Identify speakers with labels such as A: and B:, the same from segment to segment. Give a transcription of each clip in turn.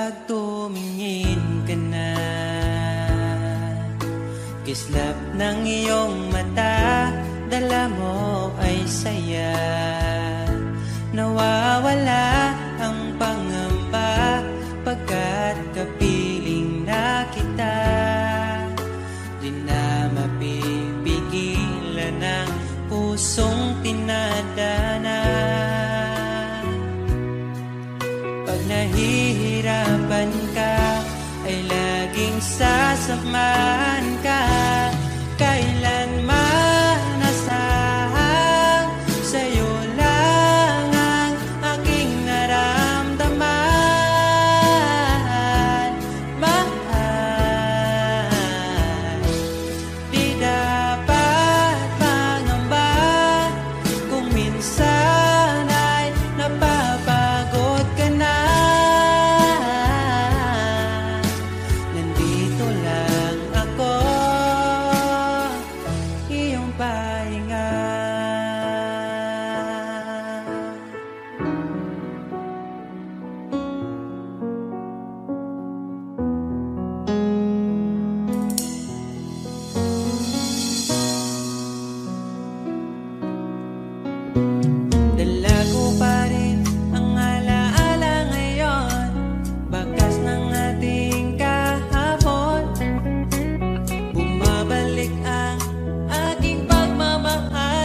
A: Kapag tumingin ka na, kislap ng iyong mata, dala mo ay saya. Nawawala ang pangamba pagkat kapiling na kita. Di na mapipigilan ang pusong tinadana. Pag nahihirapan ka, ay laging sasamahan ka. Kailanman asahang sa'yo lang ang aking naramdaman. Mahal, di dapat mangamba kung minsan ay napapagod ka na. Nandito lang ako, iyong pahinga. Dala ko pa rin ang alaala ngayon, bakas ng ating kahapon. Bumabalik ang aking pagmamahal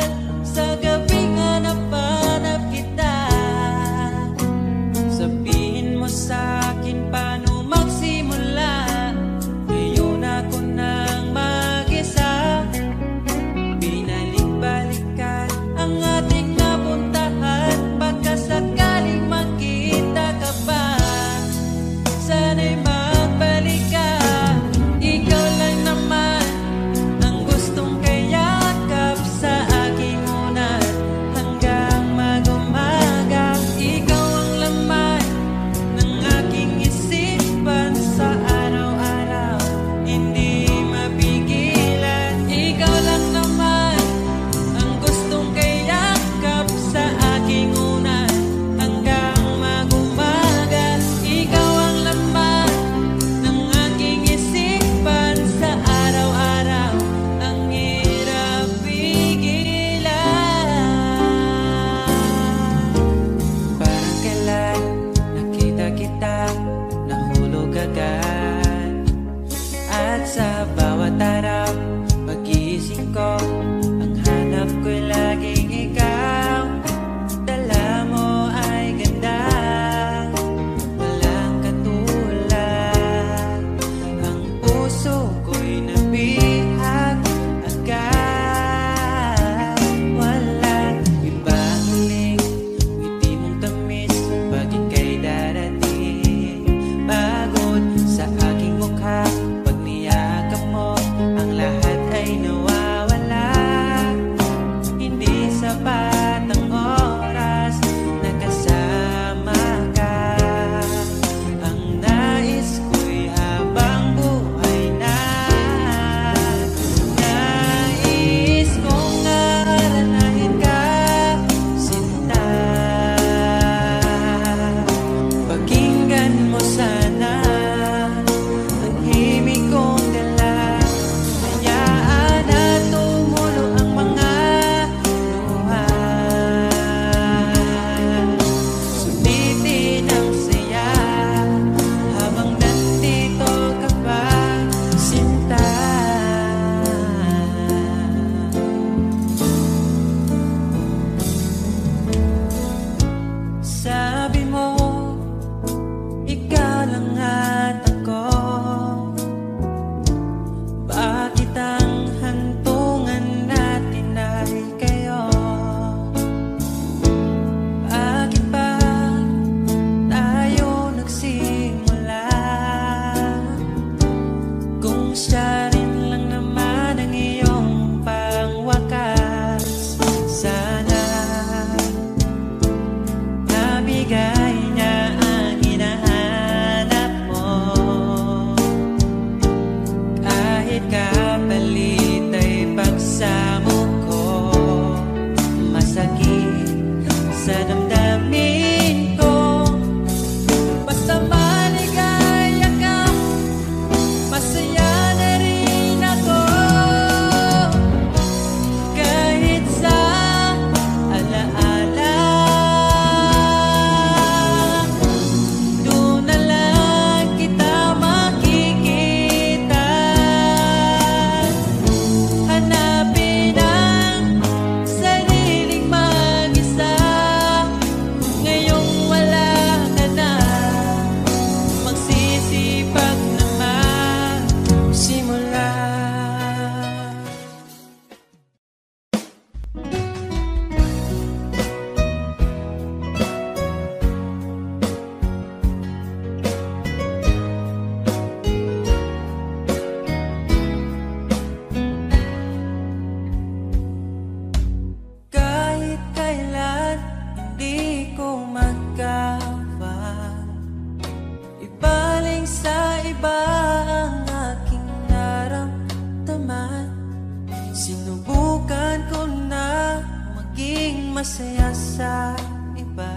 A: masaya sa iba,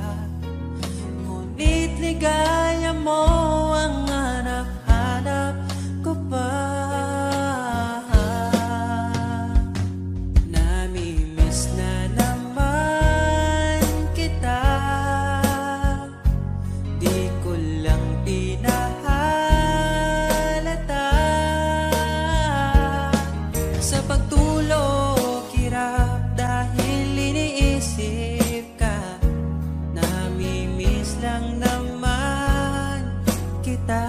A: ngunit ligaya mo ang hanap-hanap ko pa. Namimiss na naman kita, di ko lang pinahalata. Sa pagtulog hirap dahil iniisip ka, namimiss lang naman kita.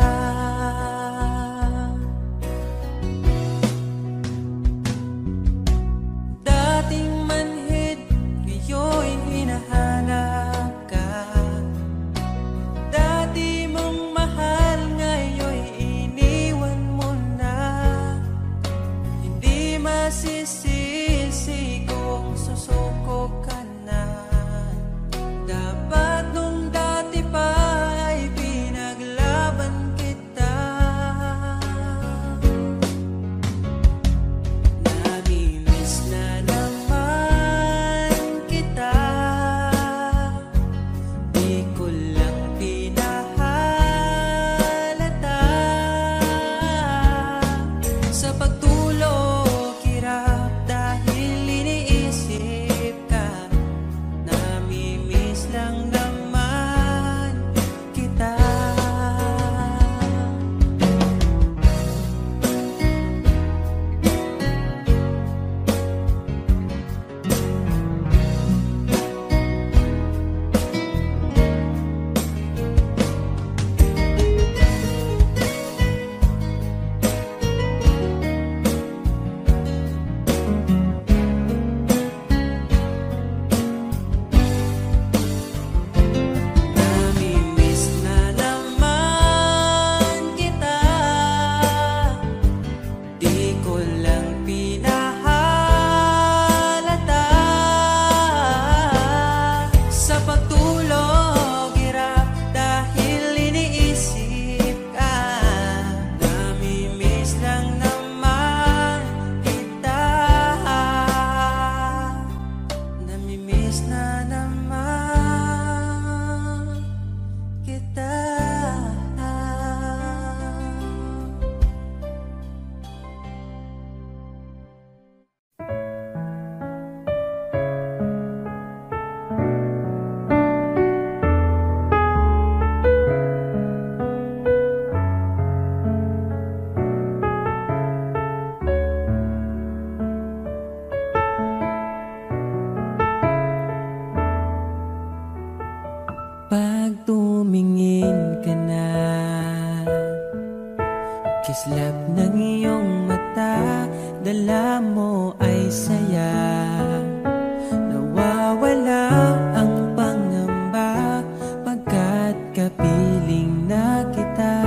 A: Dating manhid, ngayon hinahanap ka. Dati mong mahal, ngayon iniwan mo na. Hindi masisisi kung susuko ka na. Dapat nung dati pa ay pinaglaban kita. Namimiss na naman kita, di ko lang pinahalata. Sa pagtulog hirap dahil iniisip ka, namimiss lang naman kita. Namimiss na naman kita, di ko lang pinahalata. Sa pagtulog hirap dahil iniisip ka, namimiss lang naman kita. Namimiss na naman kita. Pag tumingin ka na, kislap ng iyong mata, dala mo ay saya. Nawawala ang pangamba pagkat kapiling na kita.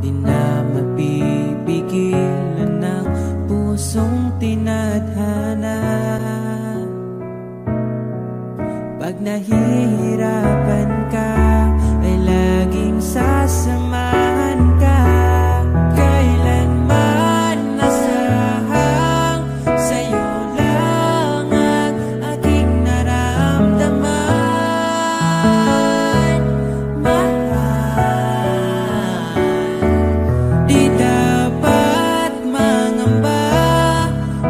A: Di na mapipigilan ng pusong tinadhana. Pag nahihirapan ka, ay laging sasamahan ka. Kailanman nasahang sa'yo lang ang aking naramdaman. Mahal, di dapat mangamba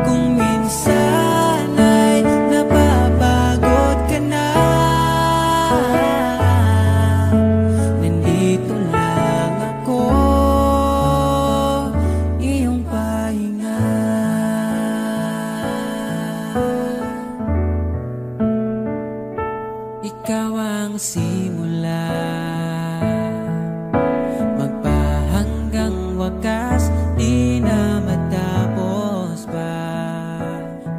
A: kung minsan ay napapagod ka na. Nandito lang ako, iyong pahinga. Ikaw ang simula, magpahanggang wakas, di na matapos pa.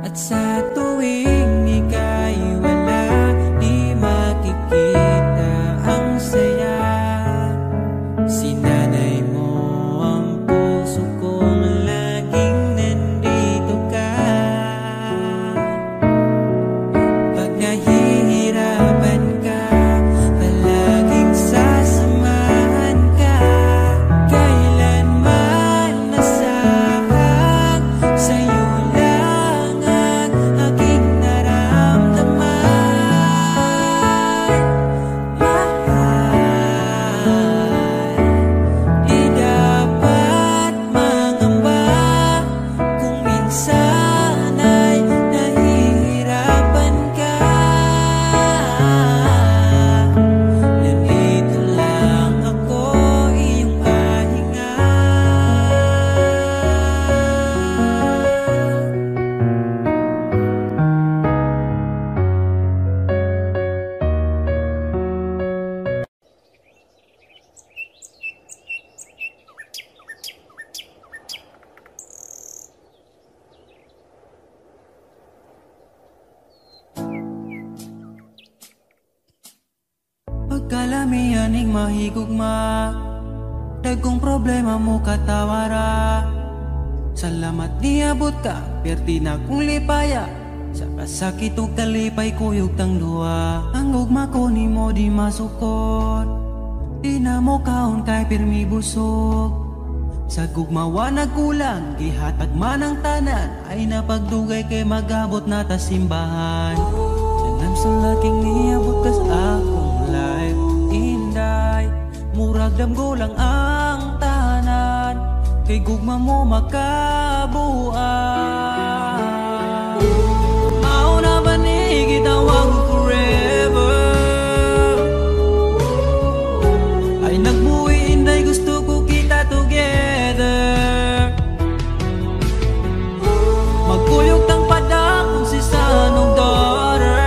A: At sa tuwing ika'y wala, di makikita ang saya. Sinanay mo ang puso kong laging nandito ka. Pag nahihirapan ka, palaging sasamahan ka. Kailanman nasahang sa'yo lang ang aking nami aning mahigugma, dagkong problema mo katawara. Salamat niabot ka, perti na kong lipaya, sa kasakit o kalipay kuyog tang duwa. Ang ugma ko ni mo di masukot, di na mo kaon kay pirmi busog. Sa gugmawa nagkulang, gihatag man ang tanan, ay napagdugay kay magabot na ta simbahan. Sanam sa laking niabot ka sa akong life, inday, murag damgo lang ang tanan, kay gugma mo makabuan. Mauna ba ni gitawag forever, ay nagbuwi inday gusto ko kita together. Magkuyog tang pada kung si sanong daughter,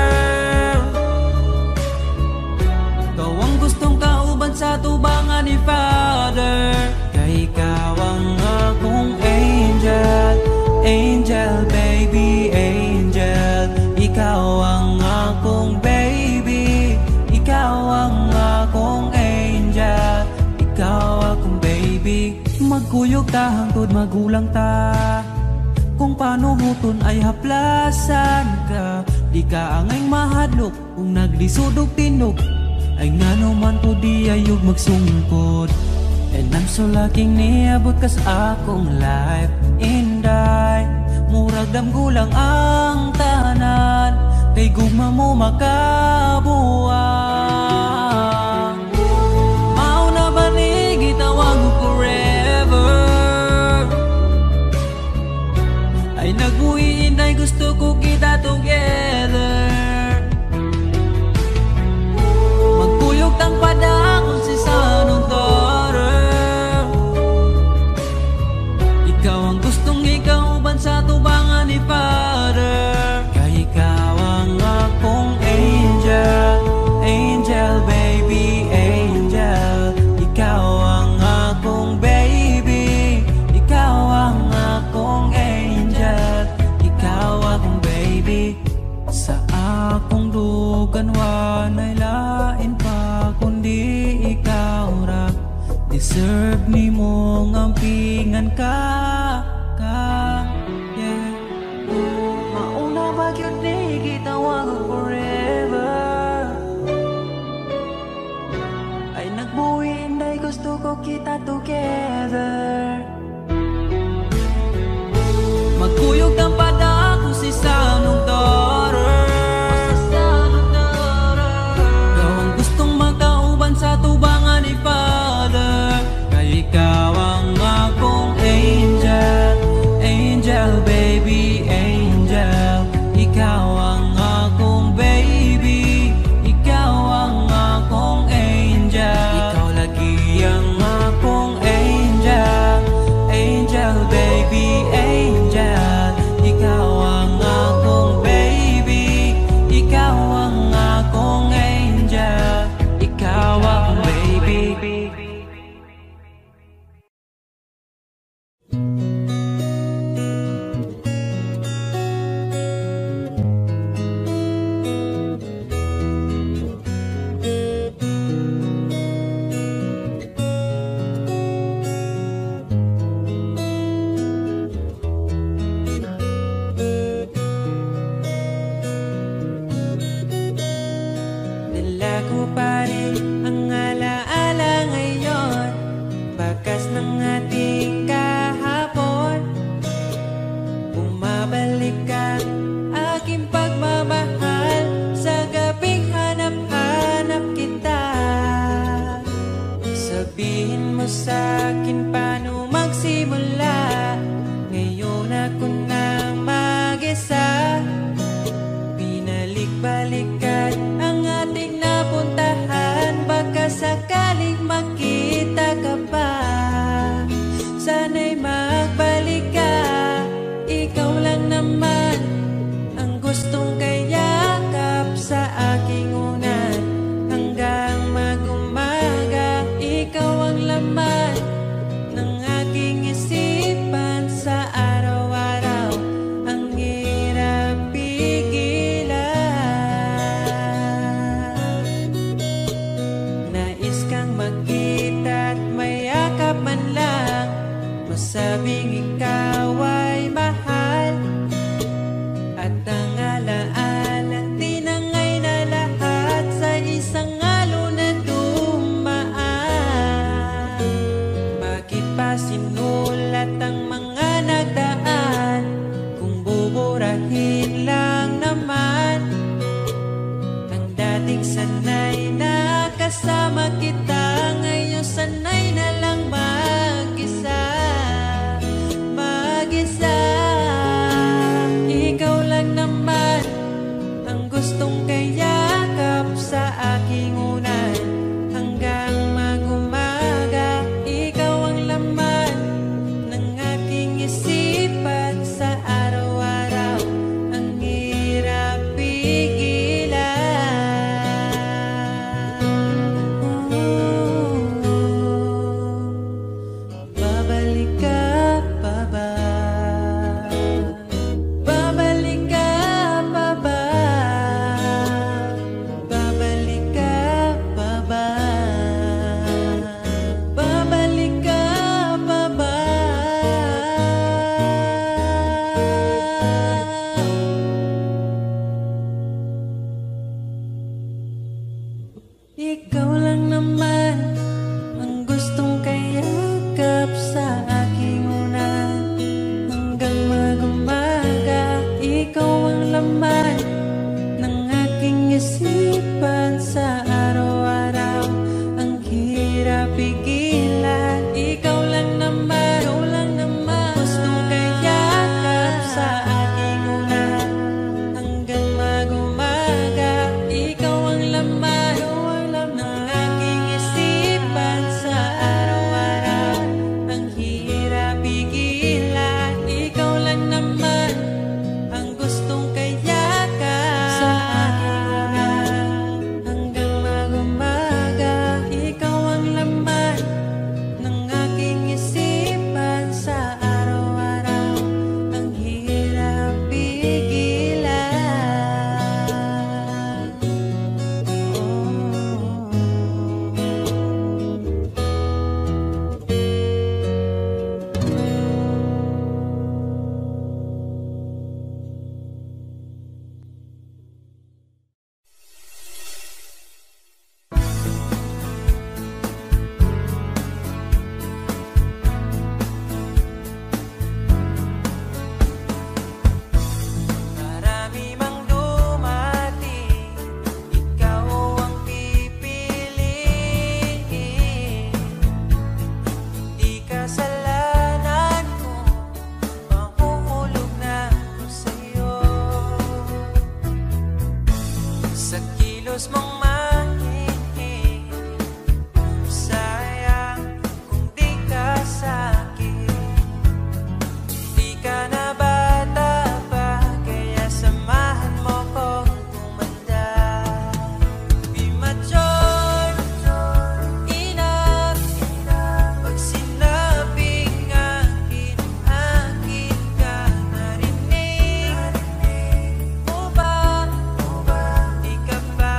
A: ikaw ang gustong kauban sa tubangan ni Father. Kay ikaw ang akong angel, angel baby, angel. Ikaw ang akong baby, ikaw ang akong angel, ikaw akong baby. Magkuyog ta hangtod magulang ta, kung paano huton ay haplasan ka. Di ka angay mahadlok kung naglisod og tinog, ay ngano man po di ayog magsungkod. And I'm so lucky niabot ka sa akong life, inday, murag damgulang ang tanan, kay gugma mo makabuang. Mauna ba ni gitawag mo forever, ay nagbuhi inday gusto ko kita together. Magkuyog tang pada kung si sanong daughter, ikaw ang gustong ikauban sa tubangan ni Father. Kay ikaw ang akong angel, angel baby, angel. Ikaw ang akong baby, ikaw ang akong angel, ikaw akong baby. Sa akong dugan wanay lain pa kundi ikaw ra, deserve ni mong ampingan ka, yeah. Mauna ba yun ni gitawag forever, ay nagbuhi inday gusto ko kita together. Magkuyog ng pada kung si sanong daughter, ikaw ang gustong magkauban sa tubangan ni Father. Kay ikaw ang akong angel, angel baby, angel. Ikaw ang akong baby, ikaw ang akong angel. Ikaw lagi ang akong angel, alaala, tinangay na lahat sa isang alon na dumaan. Bakit pa sinulat ang mga nagdaan kung buburahin lang naman ang dating sanay na kasama kita? Ngayon sanay na lang mag-isa, mag-isa. Ikaw lang naman ang gustong kayakap sa aking unan hanggang mag-umaga. Ikaw ang laman ng aking isipan sa araw-araw. Ang hirap pigilan. Babalik ka pa ba? Babalik ka pa ba? Babalik ka pa ba? Babalik ka pa ba? Ikaw lang naman ang gustong kayakap sa aking unan hanggang mag-umaga. Ikaw ang laman ng aking isipan sa araw-araw. Ang hirap pigilan. Ikaw lang naman gustong kayakap sa aking unan hanggang mag-umaga. Ikaw ang laman ng aking isipan sa araw-araw. Ang hirap pigilan. Ikaw lang naman ang gustong kayakap sa aking unan hanggang mag-umaga. Ikaw ang laman ng aking isipan sa araw-araw. Ang hirap pigilan. Marami mang dumating, ikaw ang pipiliin. Hindi kasalanan ko, mahuhulog na ako sa'yo. Sa kilos mong mahinhin, sayang kung di ka sa'kin. Di ka na bata pa, kaya samahan mo kong tumanda. Di mature enough pag sinabing akin, akin ka. Narinig mo ba? Di ka ba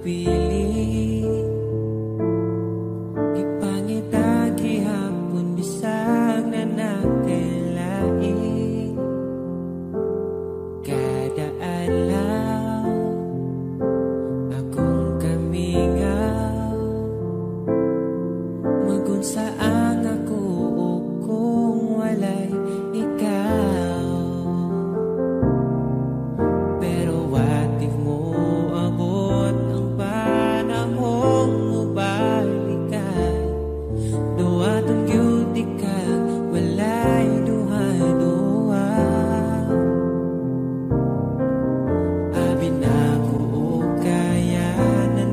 A: pili ipangita gihapon bisag na nakelai kada adlaw akong kamingaw magunsaang ako kung walay ikaw. Pero what if mo abot ang panahong mubalikan? Duwatong gyud ka, walay duha-duha. Abi na ko o kaya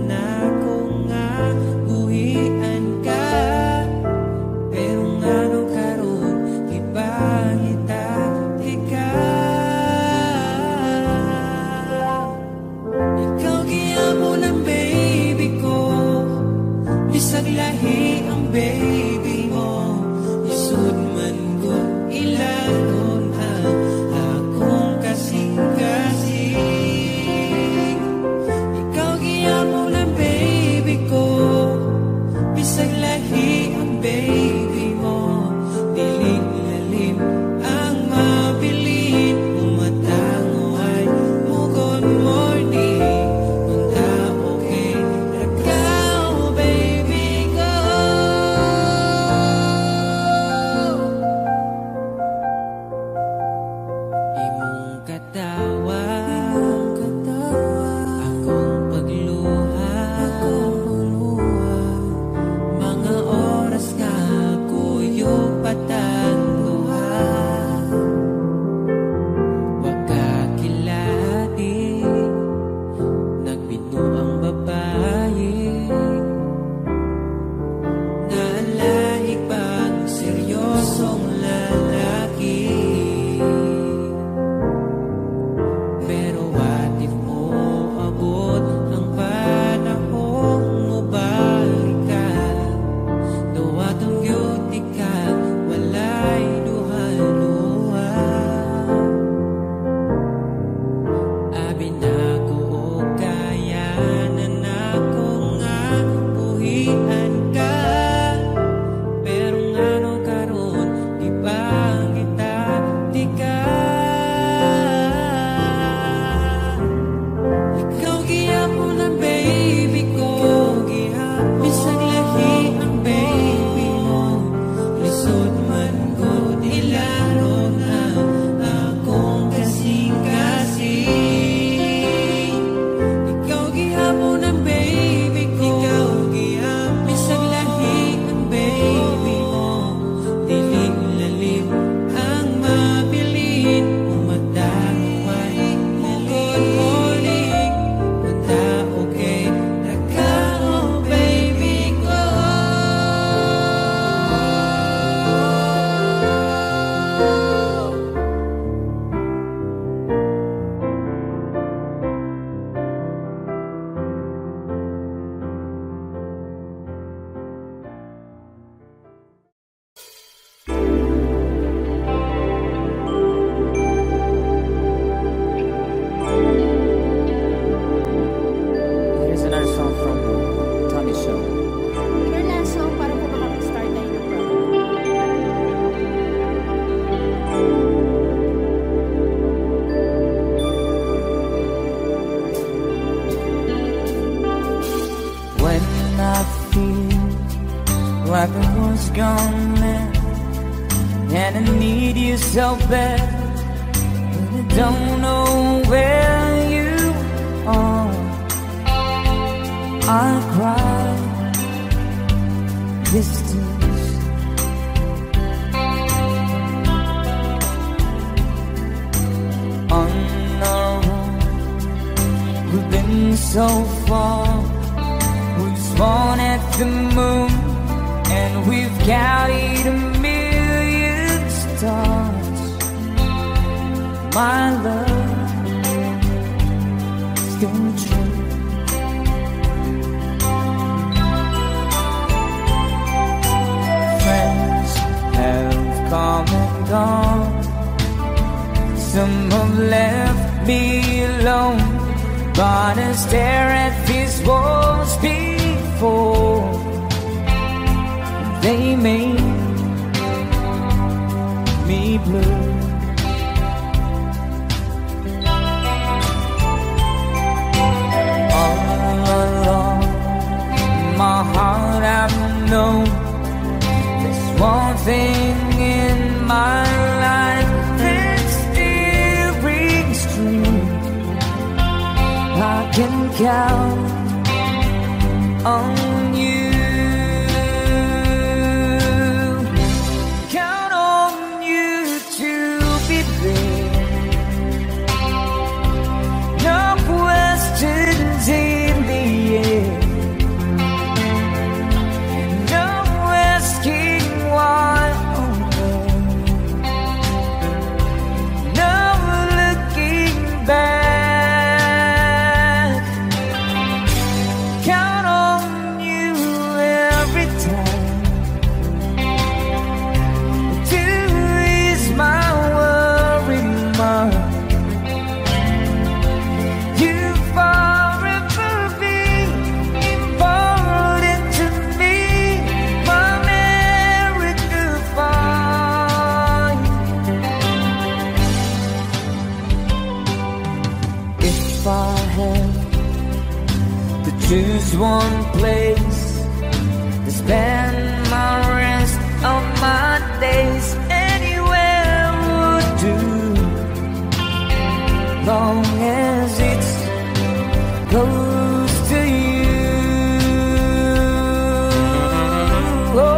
A: na ko nga buhian ka. Pero ngano karon ipangita ikaw giyamo ng baby ko, bisag lahi ang baby mo, isod man ko ilalon ang akong kasing-kasing. Ikaw giyamo ng baby ko, bisag lahi ang baby mo, diling lalim ang mabilin, umatango ay mugon morning. Punta okay, ikaw baby ko. Imong katawa, akong pagluha, mga oras nga kuyo patang luha. Wag ka kilati, nagbino ang babae, naalaig pang seryosong lalaki. Pero what if mo abot ang panahong mubalikan? Duwatong gyud ka, walay duha-duha. Abi na ko o kaya na ko nga buhian ka. Pero ngano karon ipangita ka. Ikaw giyapon ang baby ko, bisag lahi ang baby mo, lisod man ko ilaron ang akong kasing-kasing. Ikaw gihapon ang baby ko, bisag lahi ang baby mo, diling lalim ang mabilin, umataway mugon morning. Punta okay, ikaw baby ko. Here's another song from Tommy Show.
B: Your last song para po makapag-start tayo ng program.
A: When I feel like I was gone now, and I need you so bad, and I don't know where you are, I cry distance. On our own, we've been so far. We've sworn at the moon, and we've counted a million stars. My love still true. Friends have come and gone. Some have left me alone, Gonna stare at these walls before they made me blue. All along my heart I've known there's one thing in my life that still rings true. I can count on you. Count on you to be there. No questions in the air. No asking why. No looking back. Choose one place to spend my rest of my days. Anywhere would do, long as it's close to you. Oh.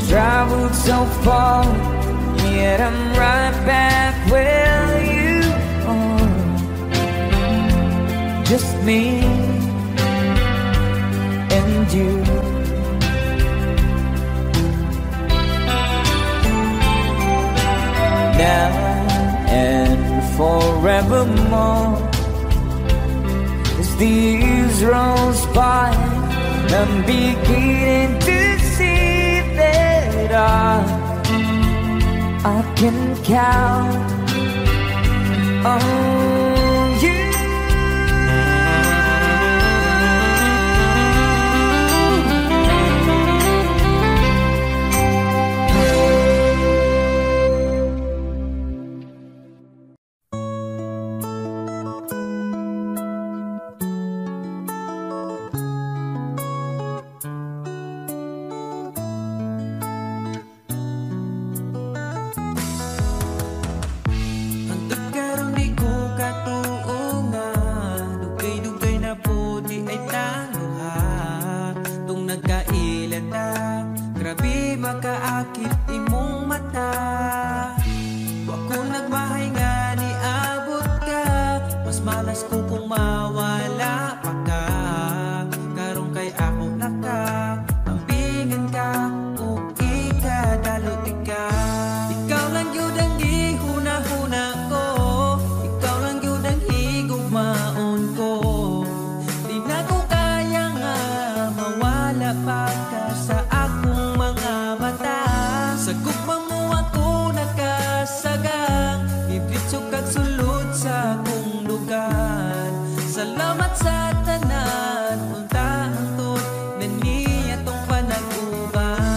A: Traveled so far, yet I'm right back where you are. Just me and you. Now and forevermore, as the years rolls by, I'm beginning to see that I can count on you. Makaakit imong mata, wa ko nagmahay nga ni abot ka. Mas malas ko kung mawala pa ka. Karong kay ako pa ka sa akong mga mata. Sa gugma mo ako nakasagang, ibritso kag sulod sa akong lugar. Salamat sa tanan, unta hangtod na niya tong panag-uban.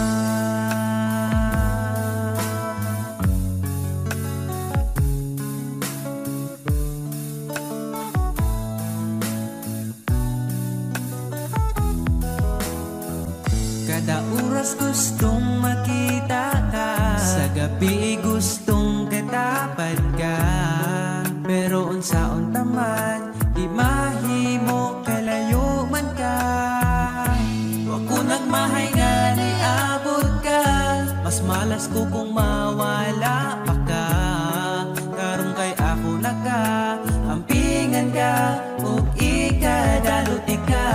A: Kada oras gustong makita ka, sa gabi gustong katapad ka. Pero unsaon taman, di mahimo kalayo man ka. Wa ko nagmahay nga niabot ka, mas malas ko kung mawala pa ka. Karong kay ako naka, ampingan ka, ug ikadalot ka.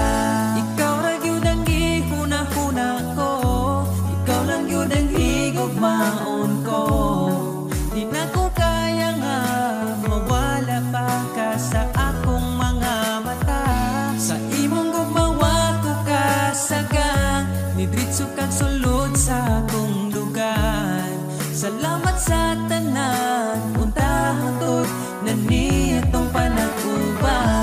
A: Ikaw ra gyud ang gihuna-huna ko, ikaw lang gyud ang higugmaon ko. Di na ko kaya nga mawala pa ka sa akong mga mata. Sa imong gugmawa ko kasagang, nidritso kag sulod sa akong lugar. Salamat sa tanan, unta hangtod na niya tong panag-uban.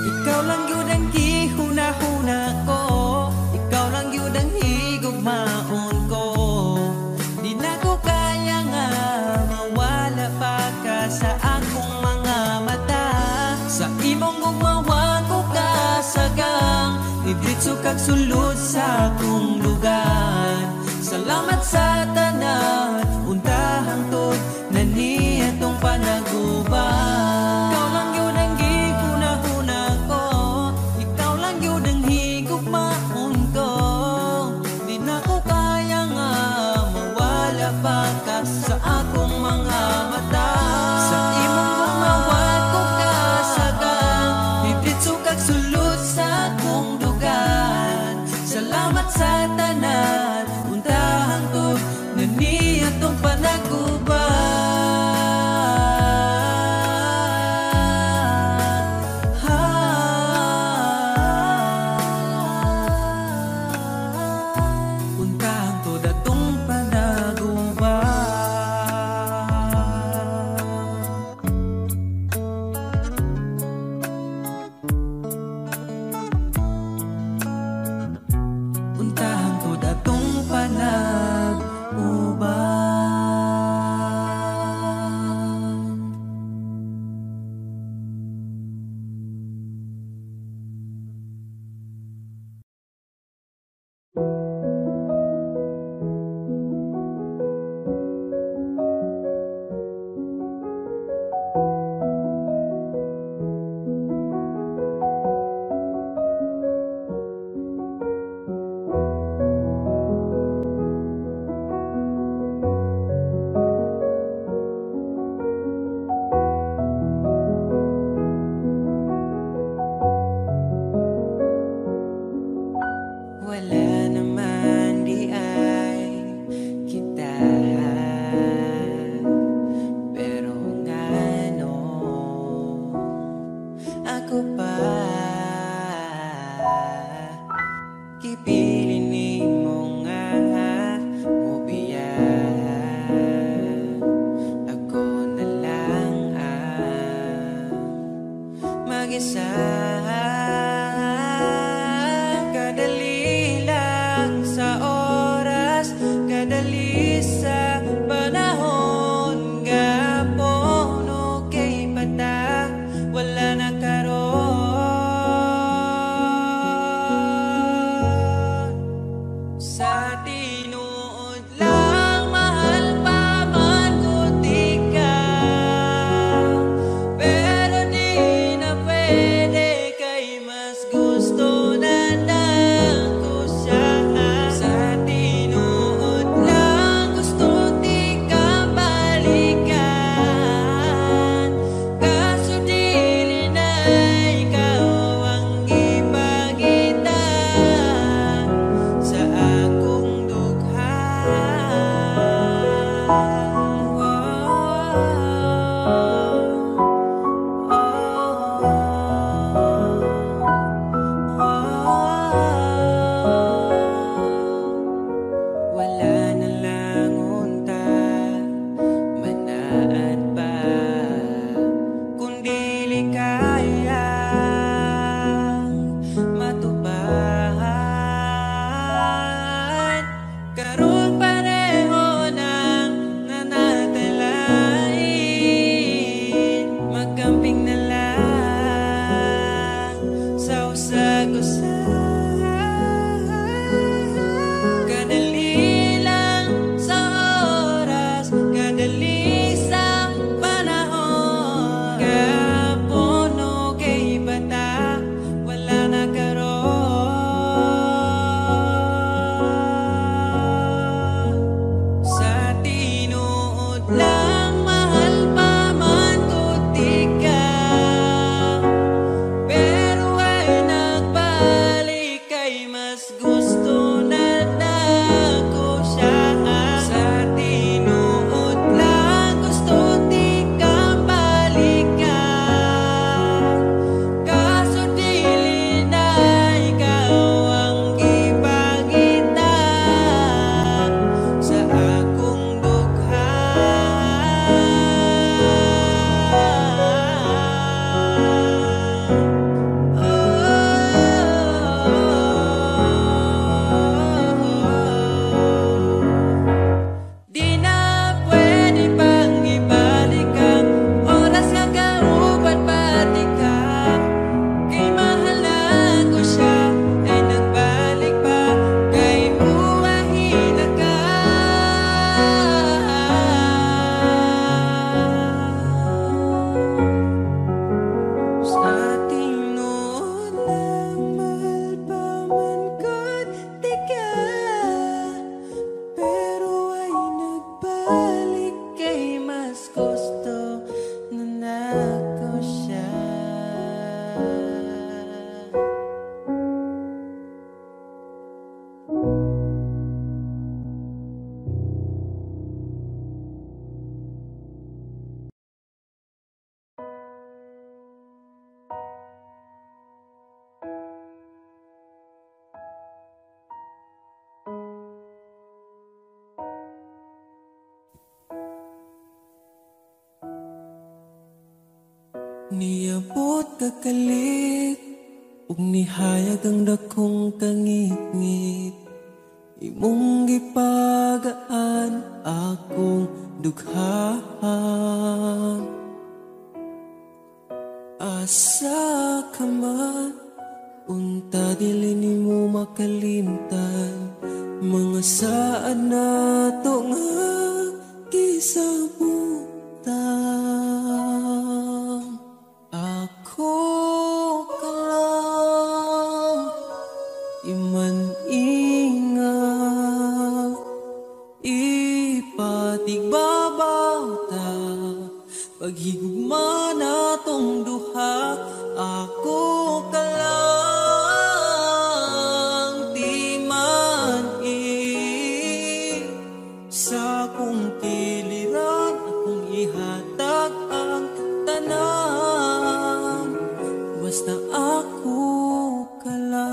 A: Ikaw lang yun ang gihuna-huna ko, ikaw lang yun ang higugmaon ko. Di na ko kaya nga mawala pa ka sa akong mga mata. Sa imong gugmawa ko kasagang, nidritso kag sulod sa akong lugar. Salamat sa tanan, unta hangtod na niya tong panag-uban. Ikaw lang yun ang gihuna-huna ko, ikaw lang yun ang higugmaon ko. Di na ko kaya nga mawala pa ka sa akong mga mata. Sa imong gumawa ko kasagang, nidritso kag sulod sa akong lugar. Salamat sa tanan, unta hangtod na niya tong unta hangtod atong panag-uban. Unta hangtod atong panag-uban. Wala naman di ay kita, pero ngano ako pa kipili nimo nga mubiya. Ako na lang ang mag-isa. Kadali lang sa oras, kadali sa panahon, gapon okay bata, wala na karon. Sa tinuod lang mahal pa man ko ikaw, pero di na pwede kay mas gusto na ko siya. Sa tinuod lang gusto ikaw, wala na lang unta manaan pa, kundi likayang matupad. Karon pareho nang nanatalain, magkamping na lang sa usag-usag. Kadali lang sa oras, kadali sa panahon. Kapuno kay bata, wala na karon. Sa tinuod lang, mahal pa man ko tika, pero ay nagbalik kay mas gusto na nako siya. Sa tinuod lang, gusto tika balikan, kaso dili na ikaw ang ipakita sa akong dugha. Di na pwede pang ibalik ang oras nga kauban pati ka, kay mahal ko siya ay nagbalik pa, kay uwahila ka. Sa tinuod lang, mahal pa man ko tika, pero ay nagbalik kay mas gusto na nako siya. Niabot kakalit ug nihayag ang dakong kangit-ngit, imong gipagaan akong dughaan. Asa ka man, unta dili nimo makalimtan, mga saad na to nga gisabutan. Ako ka lang, iman-ingat, ipatigbabaw ta, paghigugma na tong duha. Ako ka lang, di man-i sa kong kiliran, akong ihatag ang tanan, basta ako ka lang.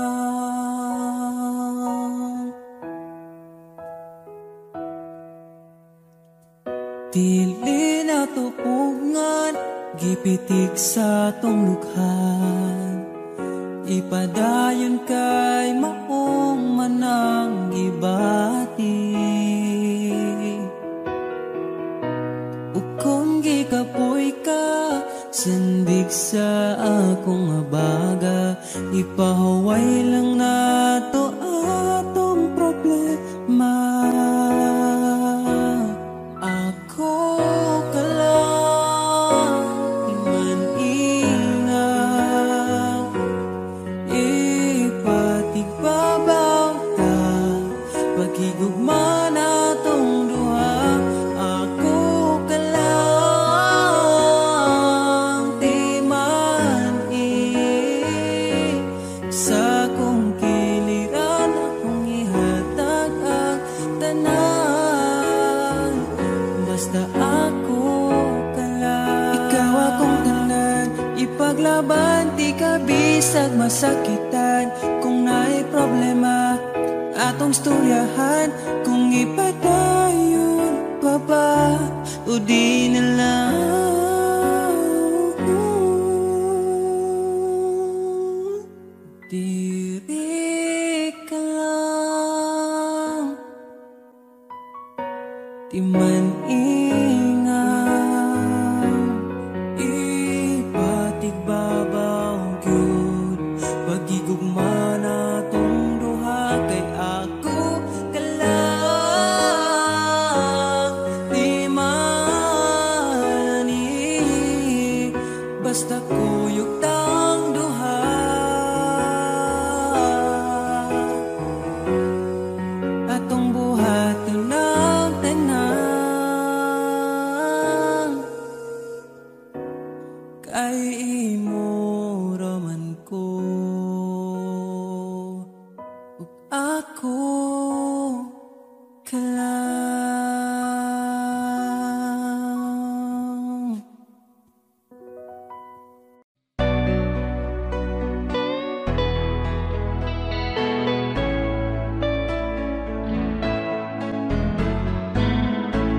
A: Dili na tupugngan, gipitik sa tong lukhan, ipadayon kay maong manang gibati. Ug kung gikapoy ka, sandig sa akong abaga, ipahuway lang nato atong problema. Ako ka lang, iman-ingat, ipatigbabaw ta, paghigugma na tong duha. Ako ka lang, di man-i sa kong kiliran, akong ihatag ang tanan, basta ako ka lang. Ikaw akong tanan, ipaglaban, di ka bisag masakitan. Kung naay problema, atong storyahan, kung ko din alam. Diri ka lang, di man ingat, ipatigbabaw gyud pagigugma na tong duha kay ako ka lang. Di man basta kuyog tang duha, atong buhaton ng tanan kay imo raman ko ug ako ka lang.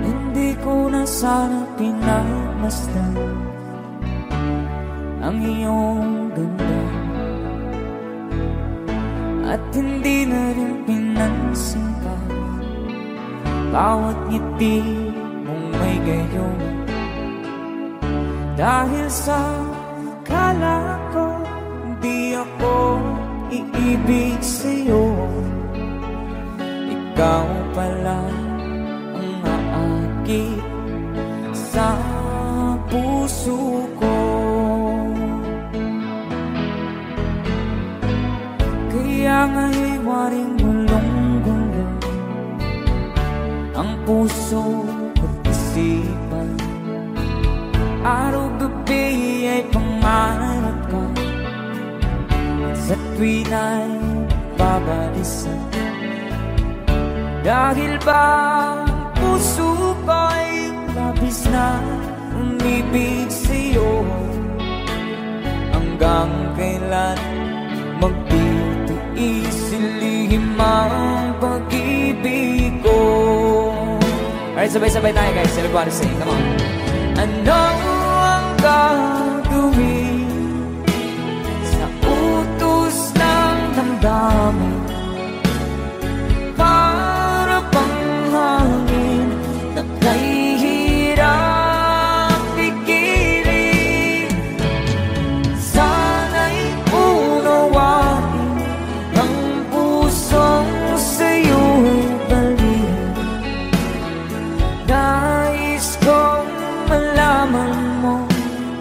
A: Hindi ko na sana pinagmasdan ang iyong ganda, at hindi na rin pinansin pa bawat ngiti mong may gayon. Dahil sa kala ko di ako iibig sa'yo, ikaw pala ang aakit sa puso ko. Kaya nga'y waring gulong-gulong ang puso at isipan. Araw-gabi ay pangarap ka, sa tuwin ay babalisan. Dahil ba ang puso ko'y labis na umibig sa'yo, hanggang kailan magtitiis ilihim ang pag-ibig ko. Alright, sabay-sabay tayo guys. Everybody sing, come on. Ano ang gagawin sa utos ng damdamin? Para bang hangin na kay hirap pigilan. Sana'y unawain ang pusong sa'yo'y baliw. Nais kong malaman mo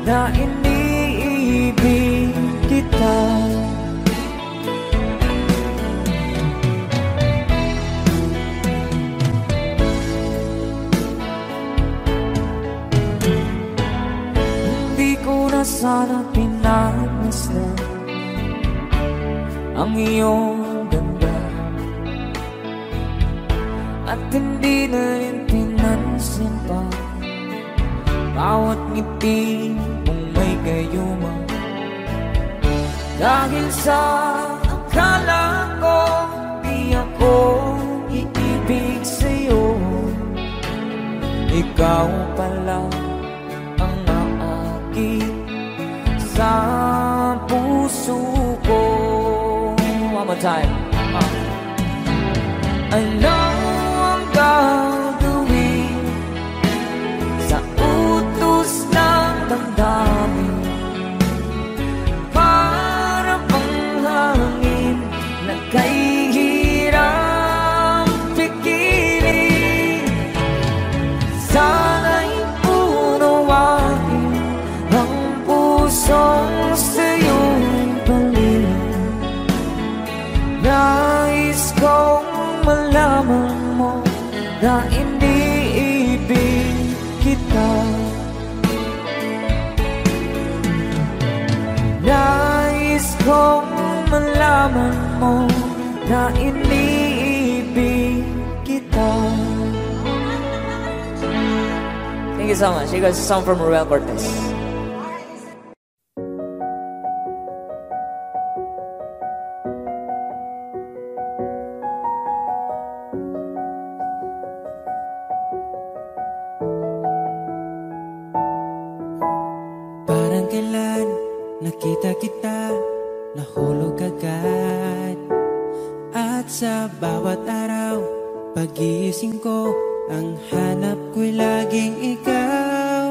A: na iniibig kita. Hindi ko na sana pinagmasdan ang iyong ganda, at hindi na rin pinansin pa bawat ngiti mong may gayuma. Dahil sa akala ko di ako iibig sa'yo, ikaw pala ang naakit sa puso ko. One more time. Ano ang gagawin sa utos ng damdamin? Para bang hangin na kay hirap pigilan. Sana'y unawain ang pusong sa'yo'y baliw. Nais kong malaman mo na iniibig kita. Nais kong malaman mo na iniibig kita. Thank you so much. You guys, a song from Ruel Cortez. nakita kita, nahulog agad. At sa bawat araw, pagising ko, ang hanap ko'y laging ikaw.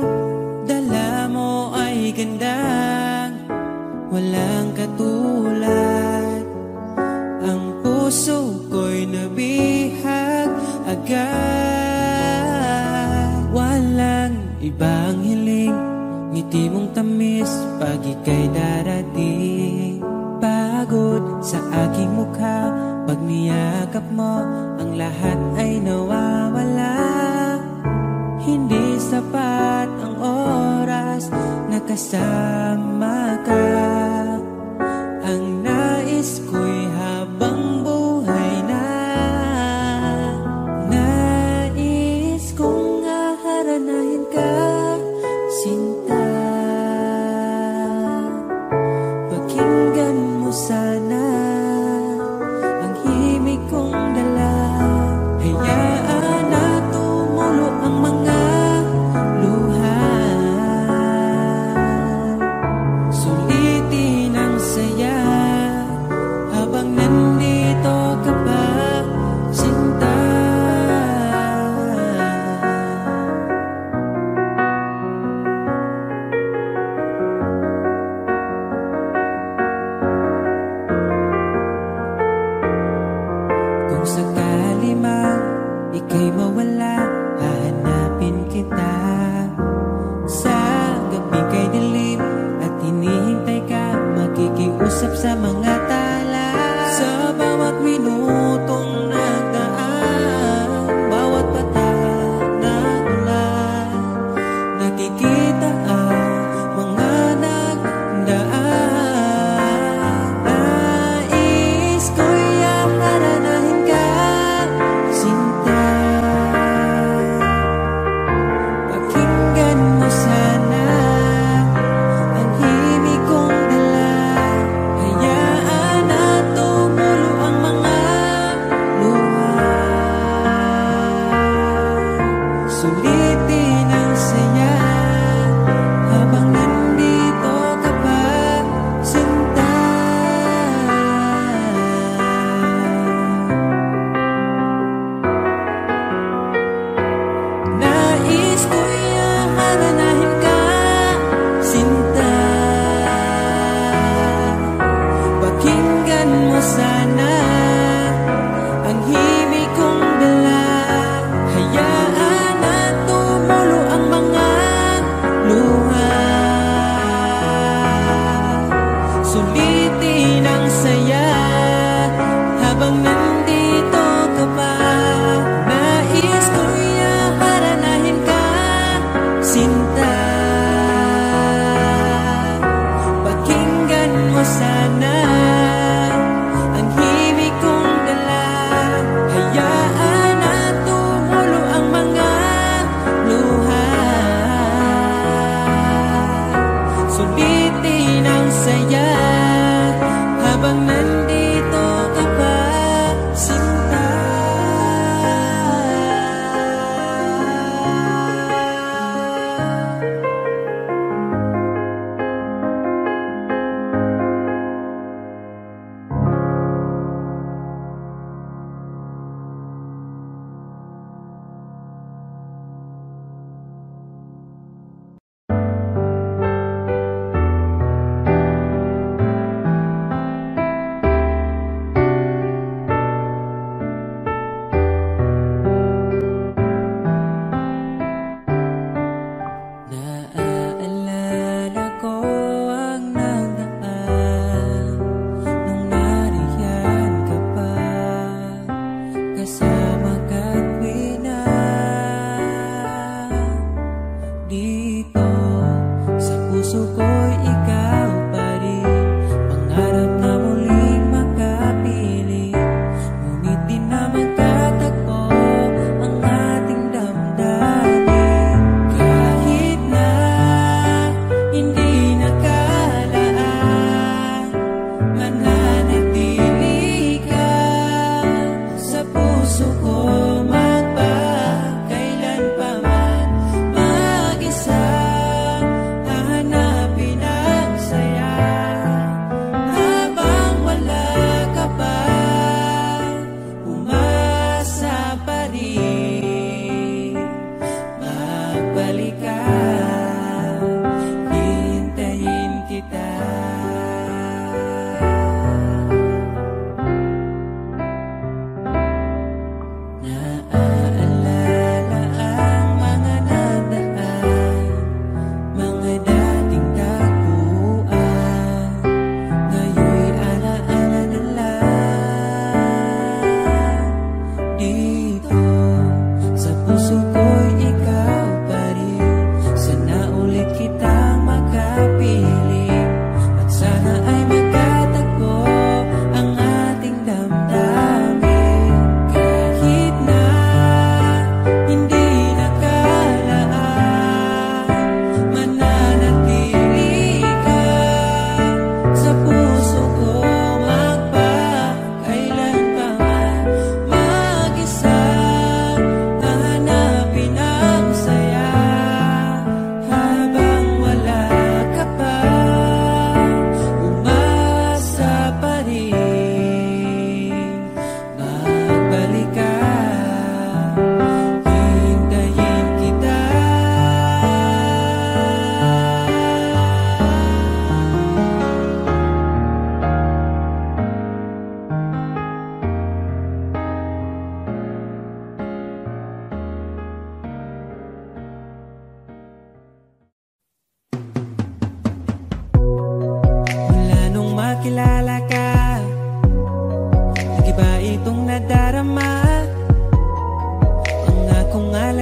A: Dala mo ay gandang walang katulad. Ang puso ko'y nabihag agad. Walang ibang hiling, ngiti mong tamis pag ika'y darating. Pagod sa aking mukha, pag niyakap mo, ang lahat ay nawawala. Hindi sapat ang oras na kasama ka. Ang nais ko'y habang buhay na. Nais kong aharanahin ka, sinta. Pakinggan mo sana ang himig kong dala. Hayaan na tumulo ang mga luha. Sulitin ang saya habang nandito ka pa, sinta. Kung sakali mang ika'y mawala, hahanapin kita. Sa gabing kay dilim at hinihintay ka, makikiusap sa mga tala. Sa bawat minutong nagdaan, bawat patak na ulan, nakikita ang mga nagdaan. Nais ko'y aharanahin ka, sinta. Pakinggan mo sana ang himig kong dala. Hayaan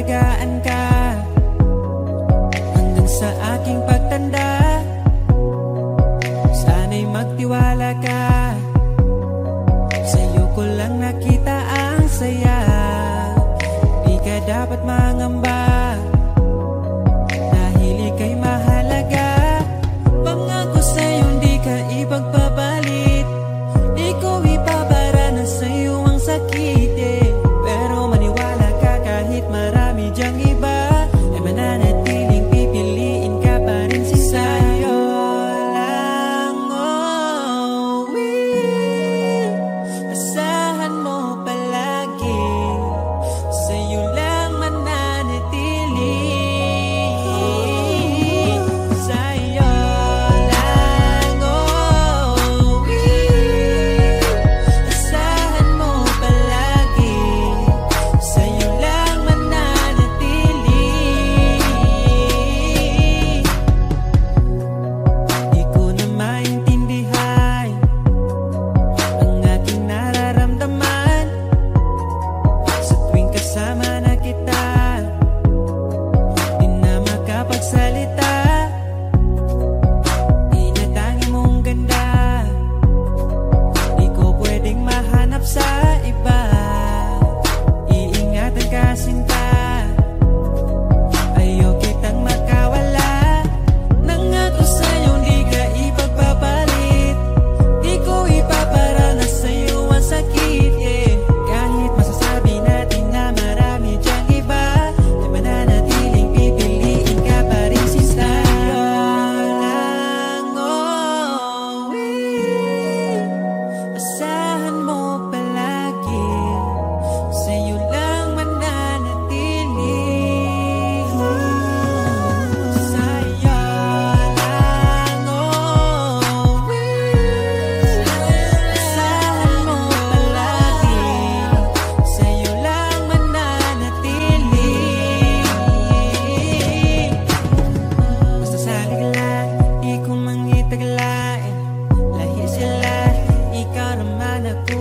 A: alagaan ka hanggang sa aking pagtanda. Sana'y magtiwala ka, sa'yo ko lang nakita ang saya. Di ka dapat mangamba dahil ika'y mahalaga. Pangako sa'yo di ka ipagpapalit, di ko ipabara na sa'yo ang sakit Pero maniwala ka kahit marami dyang iba, ay mananatiling pipiliin ka pa rin si sa'yo lang. Asahan mo palagi, sa'yo lang mananatili. Sa'yo lang, asahan mo palagi, sa'yo lang mananatili. Di ko na maintindihan ang aking nararamdaman sa tuwing kasama na kita. Di na makapagsalita, inatangi mong ganda, di ko pwedeng mahanap sa iba. Iingatan ka sinta, ayaw kitang makawala. Nangako sa'yo di ka ipagpapalit, di ko ipapara na sa'yo ang sakit Kahit masasabi natin na marami dyang iba, ay mananatiling pipiliin ka pa rin si sa'yo lang. Asahan mo palagi, sa'yo lang mananatili. Sa'yo lang, asahan mo palagi, sa'yo lang mananatili. Basta salig lang, di ko mangitaglain. Lahi sila, ikaw naman ako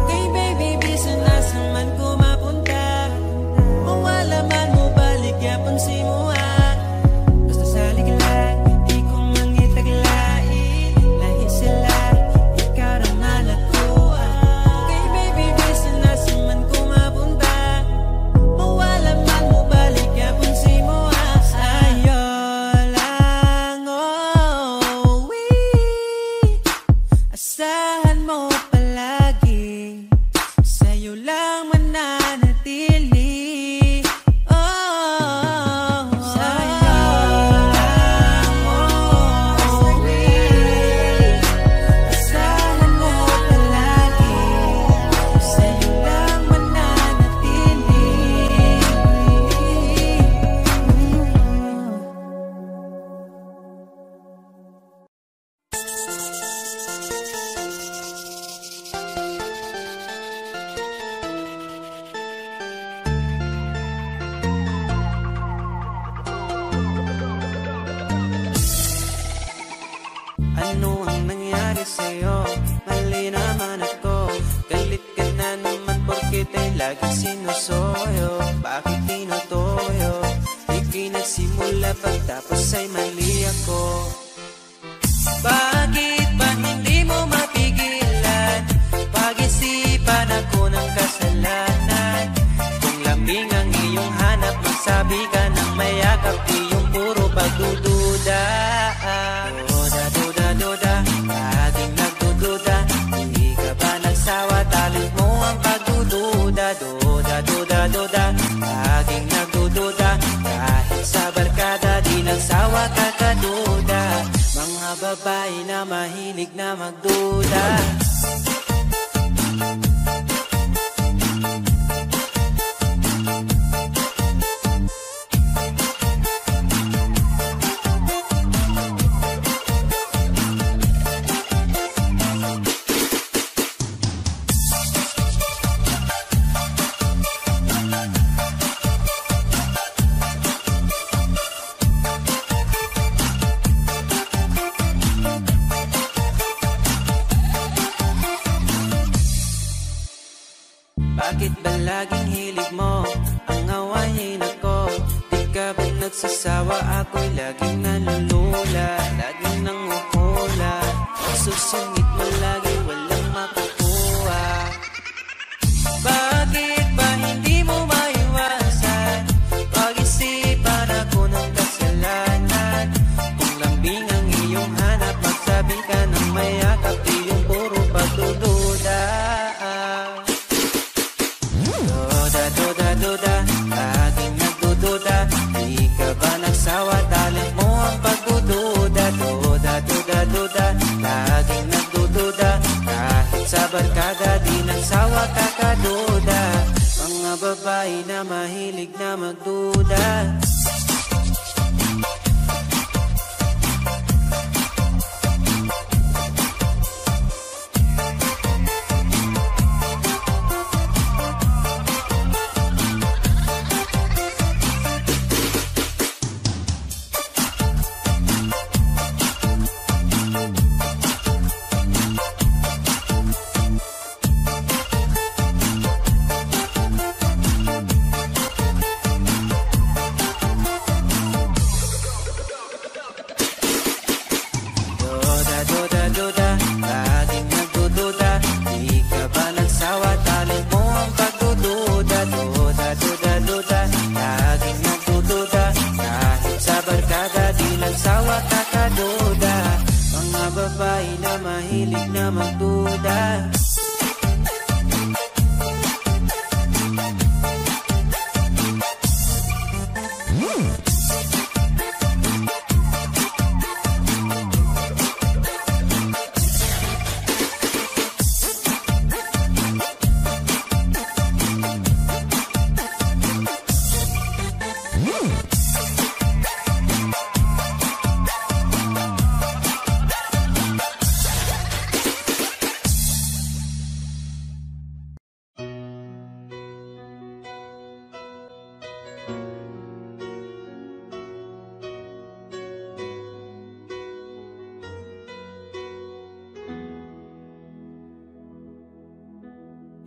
A: Kay baby, bisa nasa man ko mapunta, mawala man mo balik yapang si mo Basta salig lang, di ko mangitaglain. Lahi sila, ikaw naman ako Kay baby, bisa nasa man ko mapunta, mawala man mo balik yapang si mo Sa'yo lang, asahan mo palagi, sa'yo lang mananatili. Sa'yo lang, asahan mo palagi, sa'yo lang mananatili. Ano ang nangyari sa'yo? Mali naman ako. Galit ka na naman porket ay lagi sinusoyo. Bakit tinutoyo? Ika'y nagsimula pagtapos ay mali ako. Bakit ba hindi mo mapigilan? Pag-isipan ako ng kasalanan. Kung lambing ang iyong hanap, magsabi ka ng mayakap, di yung puro pagdududa. Duda, laging nagdududa. Hindi ka ba nagsawa? Talent mo ang pagdududa. Duda, laging nagdududa. Kahit sa barkada, di nagsawa kakaduda. Mga babae na mahilig na magduda. magsasawa, ako'y laging nalulula, laging nanguhula. Magsusungit mo lagi, walang makukuha. Bakit ba hindi mo maiwasan? Pag-isipan ako ng kasalanan. Kung lambing ang iyong hanap, magsabi ka ng mayakap, iyong puro pagdududa. Duda, duda, duda, laging nagdududa. Di ka ba nagsawa, talent mo ang pagdududa. Duda, duda, duda, laging nagdududa. Kahit sa barkada, di nagsawa kakaduda. Mga babae na mahilig na magduda. Sawa kakaduda, mga babae na mahilig na magduda.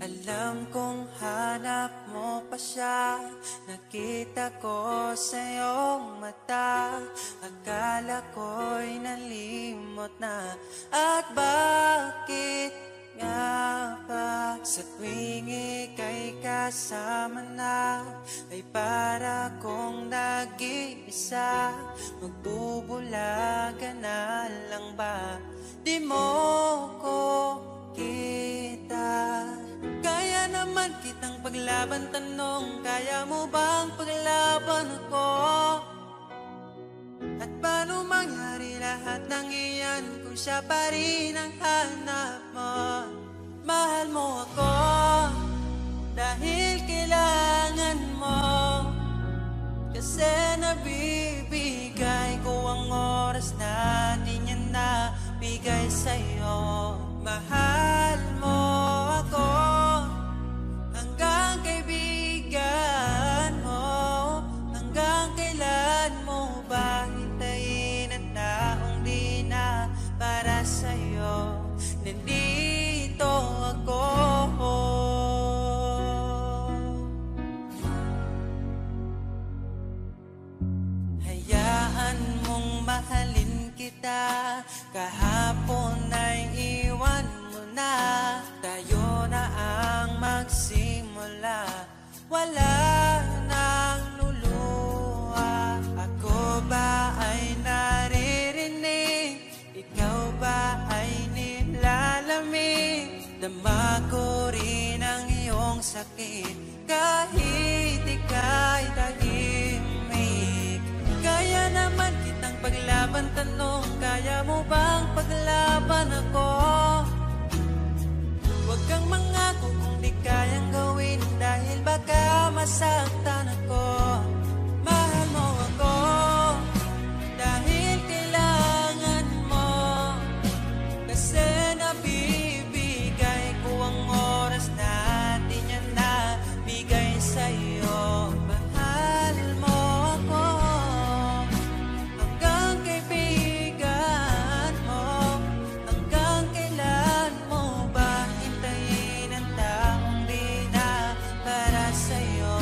A: Alam kong hanap mo pa siya, nakita ko sa iyong mata. Akala ko'y nalimot na, at bakit nga ba? Sa tuwing ika'y kasama na, ay para kong nag-iisa. Magbubulaga na lang ba? Di mo ko kita. Kaya naman kitang paglaban, tanong, kaya mo bang paglaban ako? At paano mangyari lahat ng iyan kung siya pa rin ang hanap mo? Mahal mo ako dahil kailangan mo, kasi nabibigay ko ang oras na di niya nabigay sa'yo. Mahal mo ako hanggang kaibigan mo. Hanggang kailan mo ba hintayin ang taong di na para sa'yo? Nandito ako. Hayaan mong mahalin kita, kahapon ay iwan mo na. Tayo na ang magsimula, wala nang luluha. Ako ba ay naririnig? Ikaw ba ay nilalamig? Dama ko rin ang iyong sakit, kahit ika'y tahimik. Kaya naman kitang paglaban, tanong, kaya mo bang paglaban ako? Huwag kang mangako kung di kayang gawin, dahil baka masaktan ako. Mahal mo ako dahil kailangan mo, kasi nabibigay ko ang oras na di niya nabigay sa'yo. Mahal mo ako hanggang kaibigan mo. Hanggang kailan mo ba hintayin ang taong di na para sa'yo?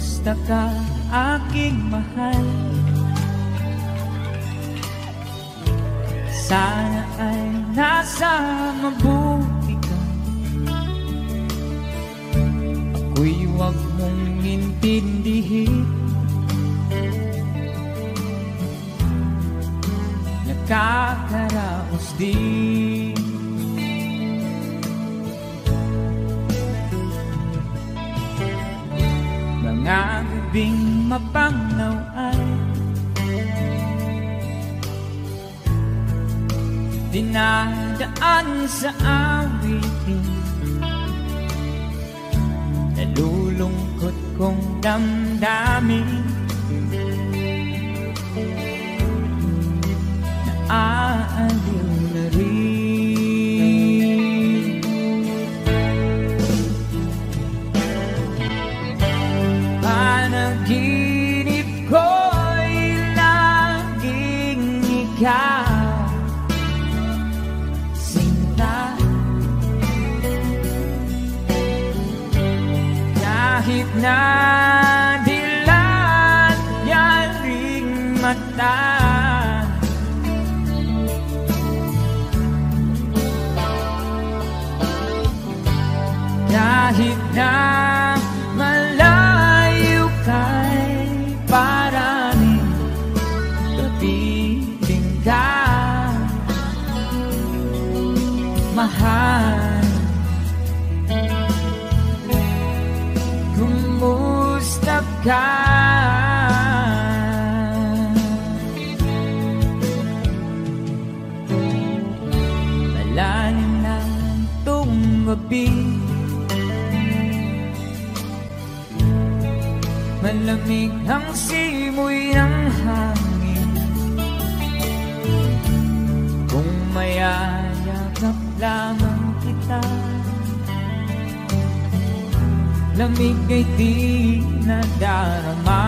A: Kumusta ka, aking mahal? Sana ay nasa mabuti ka. Ako'y huwag mong intindihin. Nakakaraos din. Mga gabing mapangnaw ay dinadaan sa awitin. Nalulungkot kong damdamin. Naaaliw na rin. Panaginip ko'y laging ikaw, sinta. Kahit na dilat yaring mata, kahit na malayo kay paraning kapiling ka, mahal. Kumusta ka? Malalim na itong gabi, malamig ang simoy ng hangin. Kung mayayakap lamang kita, lamig ay di nadarama.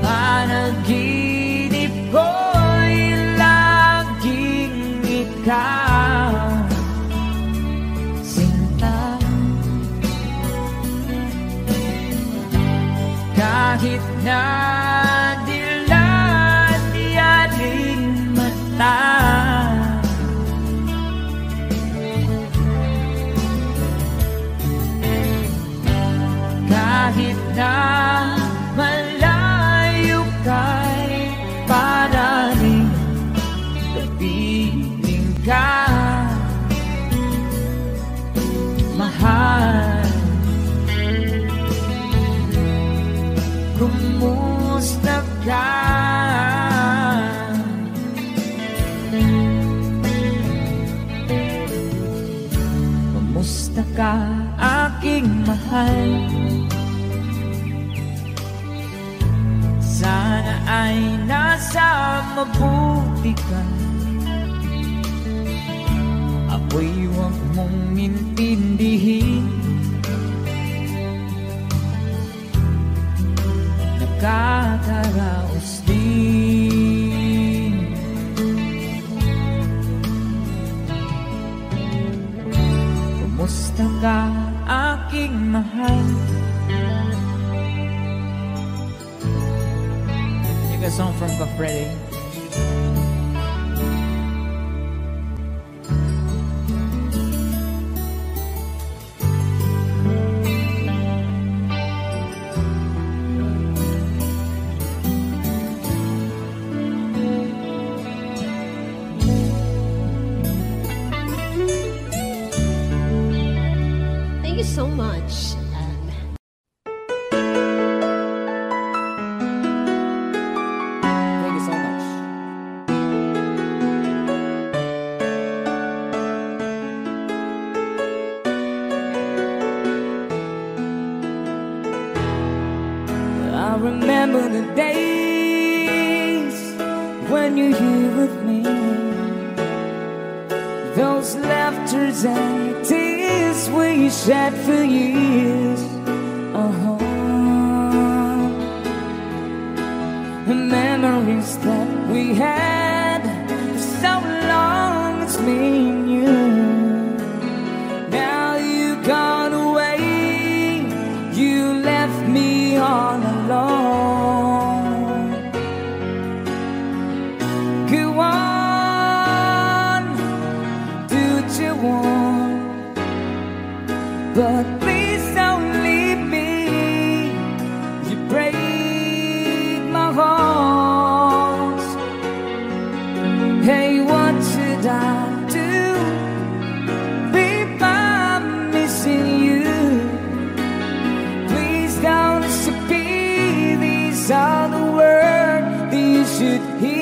A: Panaginip ko'y laging ikaw, sinta. Kahit na dilat yaring mata, kahit na malayo kay paraning kapiling ka, mahal. Kumusta ka? Kumusta ka, aking mahal? Sana ay nasa mabuti ka. Ako'y huwag mong intindihin. Nakakaraos din. Kumusta ka, aking mahal? Take a song from Freddy.
B: Thank you so much.
A: Thank you so much. I remember the days when you're here with me, those laughters and tears we shed for years. The memories that we had for so long, it's me and you. but please don't leave me. You break my heart. Hey, what should I do? If I'm missing you, please don't disappear. These are the words that you should hear.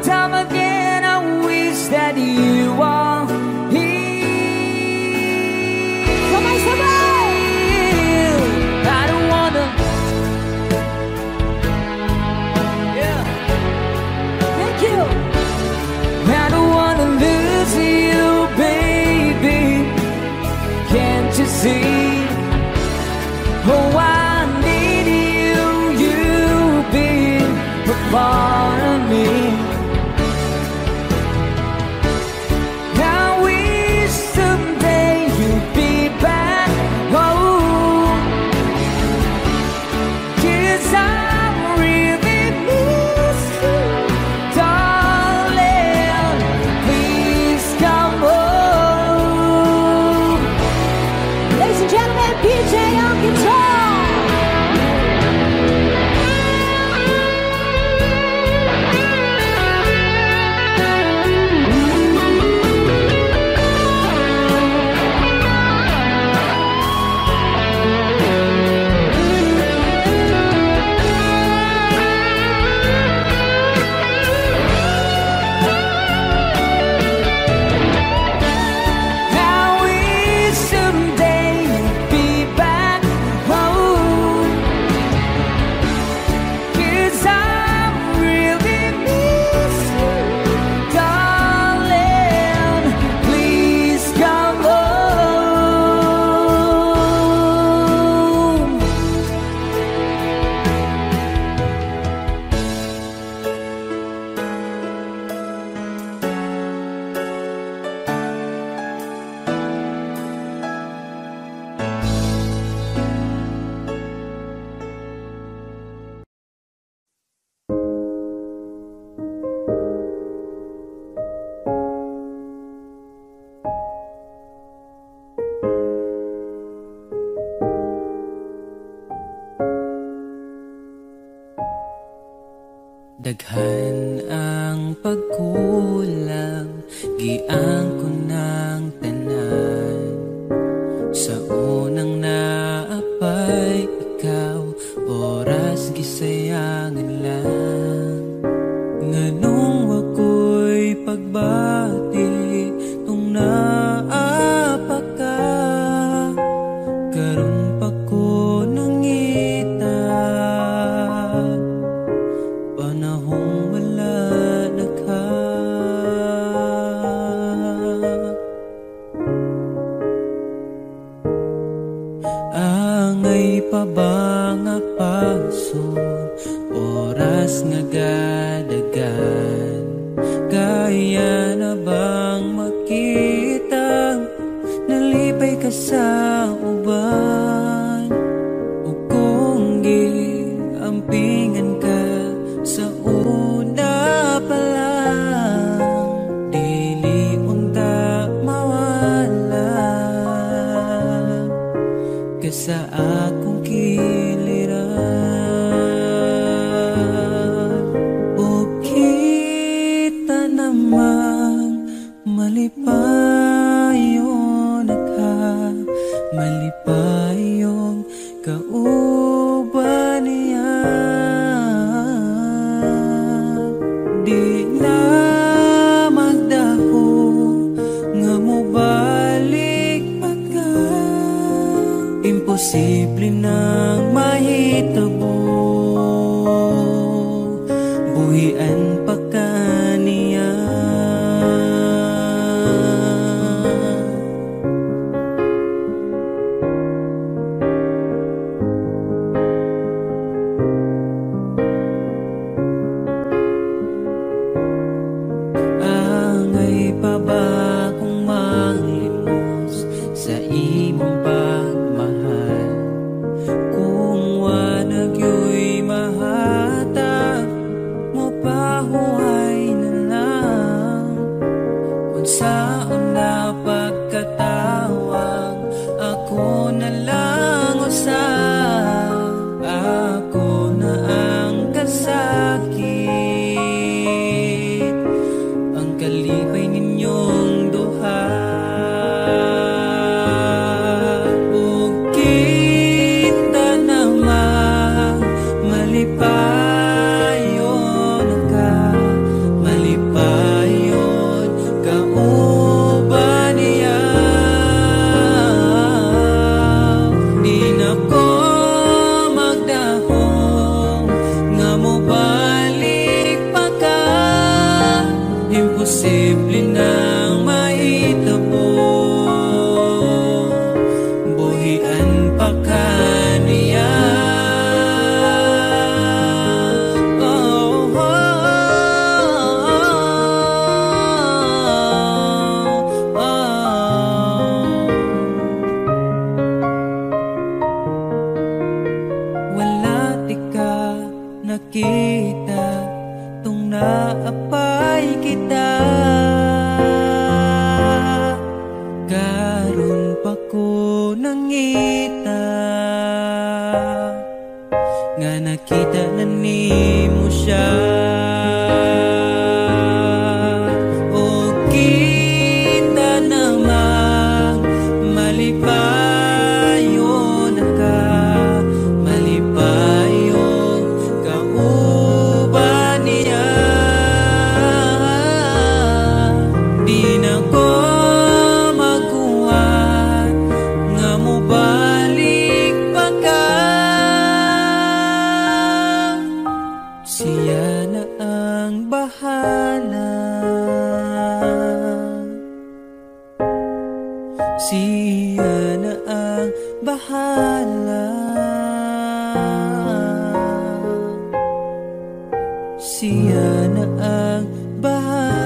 A: Time again, I wish that you are here.
B: Sabay-sabay!
A: I don't wanna. Yeah.
B: Thank you!
A: I don't wanna lose you, baby. Can't you see? Oh, I need you. You've been a part of me. I wish someday you'd be back home, 'cause I really miss you, darling. Please come home.
B: Ladies and gentlemen, PJ on guitar!
A: I wish someday you'd be back home, 'cause I really miss you, darling. Please come home. Daghan ang pagkulang, giang ko ng tanan. Sa unang naapay ikaw, oras gisayangan lang. Nganong ako'y pagbati, tung naapa ka. Karon pa ko nangita, panahong wala na ka. Angay pa ba nga pason, oras nga gadagan. Kaya na bang makita, nalipay ka sa uban. O kung giampingan ka sa una pa lang, dili unta mawala ka sa akong kiliran. O kita naman malipayon ka, malipayong kauban niya. Di na magdaho nga mobalik pa ka, imposible nang mahitabo. Buhian pa ka niya. Angay pa ba kung manglimos sa imong pagmahal? Kung wanag yo'y mahatag mo pa naapay kita. Karon pa ko nangita nga nakita na nimo siya. O kita namang malipayo na ka, malipayo kauban niya. Di na ko makuha nga mobalik pa ka. Siya na ang bahala, siya na ang bahala, siya na ang bahala.